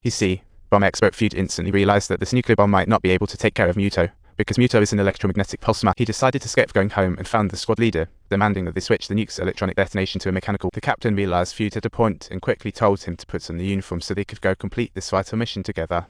You see, bomb expert Feud instantly realized that this nuclear bomb might not be able to take care of Muto. Because Muto is an electromagnetic pulse map, he decided to skip going home and found the squad leader, demanding that they switch the nuke's electronic detonation to a mechanical. The captain realized Feud had a point and quickly told him to put on the uniform so they could go complete this vital mission together.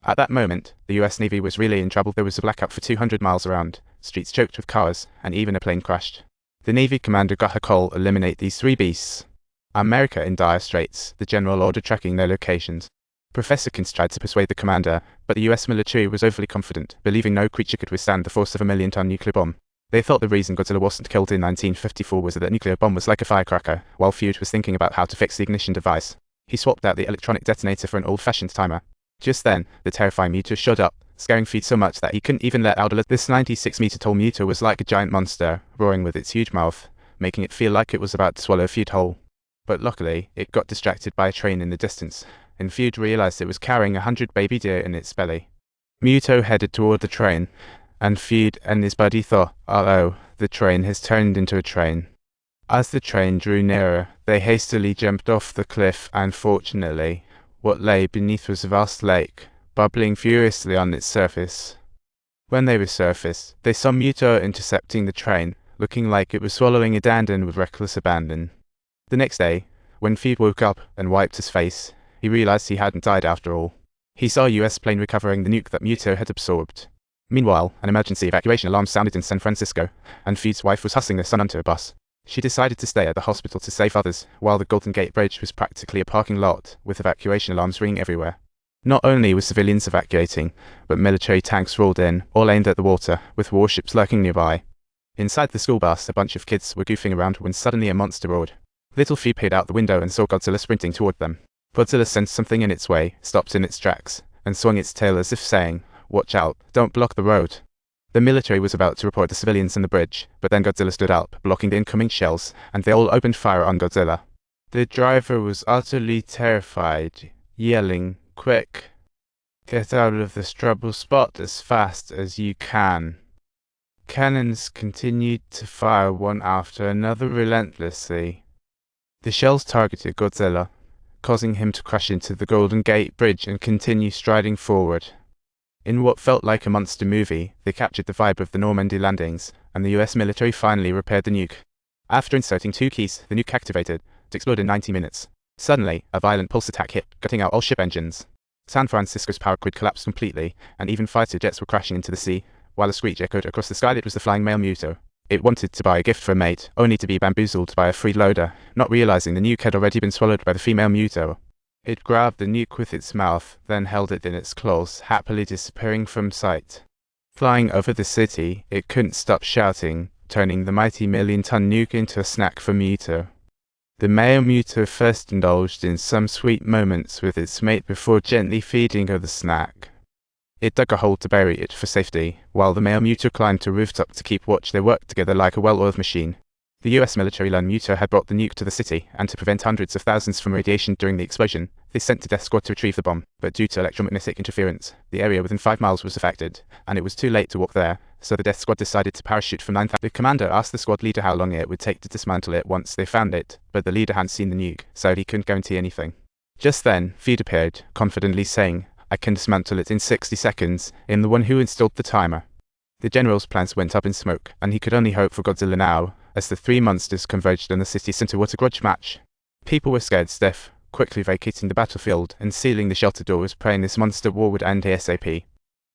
At that moment, the US Navy was really in trouble. There was a blackout for 200 miles around, streets choked with cars, and even a plane crashed. The Navy commander got a call: eliminate these three beasts. America in dire straits, the general ordered tracking their locations. Professor Kins tried to persuade the commander, but the US military was overly confident, believing no creature could withstand the force of a million-ton nuclear bomb. They thought the reason Godzilla wasn't killed in 1954 was that the nuclear bomb was like a firecracker, while Feud was thinking about how to fix the ignition device. He swapped out the electronic detonator for an old-fashioned timer. Just then, the terrifying Muto showed up, scaring Feud so much that he couldn't even let out a little. This 96-meter-tall Muto was like a giant monster, roaring with its huge mouth, making it feel like it was about to swallow Feud whole. But luckily, it got distracted by a train in the distance, and Feud realized it was carrying 100 baby deer in its belly. Muto headed toward the train, and Feud and his buddy thought, uh-oh, the train has turned into a train. As the train drew nearer, they hastily jumped off the cliff, and fortunately, what lay beneath was a vast lake, bubbling furiously on its surface. When they resurfaced, they saw Muto intercepting the train, looking like it was swallowing a dandan with reckless abandon. The next day, when Feud woke up and wiped his face, he realized he hadn't died after all. He saw a US plane recovering the nuke that Muto had absorbed. Meanwhile, an emergency evacuation alarm sounded in San Francisco, and Feud's wife was hustling their son onto a bus. She decided to stay at the hospital to save others, while the Golden Gate Bridge was practically a parking lot, with evacuation alarms ringing everywhere. Not only were civilians evacuating, but military tanks rolled in, all aimed at the water, with warships lurking nearby. Inside the school bus, a bunch of kids were goofing around when suddenly a monster roared. Little Feud peered out the window and saw Godzilla sprinting toward them. Godzilla sensed something in its way, stopped in its tracks, and swung its tail as if saying, "Watch out, don't block the road." The military was about to report the civilians in the bridge, but then Godzilla stood up, blocking the incoming shells, and they all opened fire on Godzilla. The driver was utterly terrified, yelling, "Quick! Get out of this trouble spot as fast as you can." Cannons continued to fire one after another relentlessly. The shells targeted Godzilla, causing him to crash into the Golden Gate Bridge and continue striding forward. In what felt like a monster movie, they captured the vibe of the Normandy landings, and the US military finally repaired the nuke. After inserting 2 keys, the nuke activated, to explode in 90 minutes. Suddenly, a violent pulse attack hit, gutting out all ship engines. San Francisco's power grid collapsed completely, and even fighter jets were crashing into the sea, while a screech echoed across the sky. It was the flying male Muto. It wanted to buy a gift for a mate, only to be bamboozled by a freeloader, not realizing the nuke had already been swallowed by the female Muto. It grabbed the nuke with its mouth, then held it in its claws, happily disappearing from sight. Flying over the city, it couldn't stop shouting, turning the mighty million-ton nuke into a snack for Muto. The male Muto first indulged in some sweet moments with its mate before gently feeding her the snack. It dug a hole to bury it for safety, while the male Muto climbed to a rooftop to keep watch. They worked together like a well-oiled machine. The US military learned Muto had brought the nuke to the city, and to prevent hundreds of thousands from radiation during the explosion, they sent a death squad to retrieve the bomb. But due to electromagnetic interference, the area within 5 miles was affected, and it was too late to walk there, so the death squad decided to parachute from 9,000. The commander asked the squad leader how long it would take to dismantle it once they found it, but the leader hadn't seen the nuke, so he couldn't guarantee anything. Just then, Feud appeared, confidently saying, "I can dismantle it in 60 seconds, I'm the one who installed the timer." The general's plans went up in smoke, and he could only hope for Godzilla now, as the 3 monsters converged on the city center. What a grudge match. People were scared stiff, quickly vacating the battlefield and sealing the shelter doors, praying this monster war would end ASAP.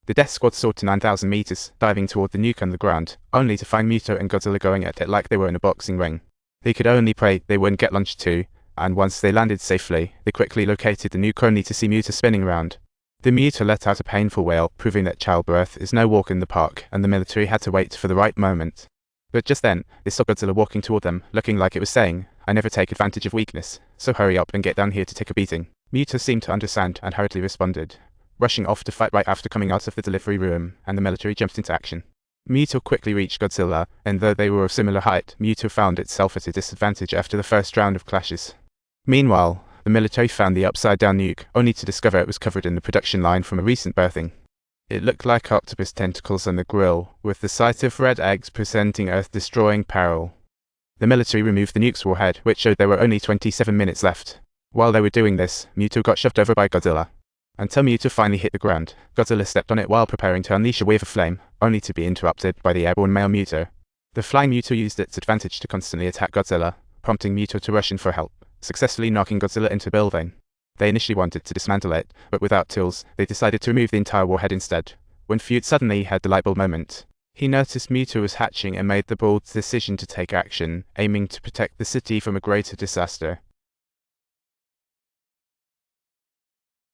The death squad soared to 9,000 meters, diving toward the nuke on the ground, only to find Muto and Godzilla going at it like they were in a boxing ring. They could only pray they wouldn't get launched too, and once they landed safely, they quickly located the nuke only to see Muto spinning around. The Muto let out a painful wail, proving that childbirth is no walk in the park, and the military had to wait for the right moment. But just then, they saw Godzilla walking toward them, looking like it was saying, "I never take advantage of weakness, so hurry up and get down here to take a beating." Muto seemed to understand and hurriedly responded, rushing off to fight right after coming out of the delivery room, and the military jumped into action. Muto quickly reached Godzilla, and though they were of similar height, Muto found itself at a disadvantage after the first round of clashes. Meanwhile, the military found the upside-down nuke, only to discover it was covered in the production line from a recent birthing. It looked like octopus tentacles on the grill, with the sight of red eggs presenting Earth-destroying peril. The military removed the nuke's warhead, which showed there were only 27 minutes left. While they were doing this, Muto got shoved over by Godzilla. until Muto finally hit the ground. Godzilla stepped on it while preparing to unleash a wave of flame, only to be interrupted by the airborne male Muto. The flying Muto used its advantage to constantly attack Godzilla, prompting Muto to rush in for help, successfully knocking Godzilla into a building. They initially wanted to dismantle it, but without tools, they decided to remove the entire warhead instead. When Feud suddenly had the lightbulb moment, he noticed Muto was hatching and made the bold decision to take action, aiming to protect the city from a greater disaster.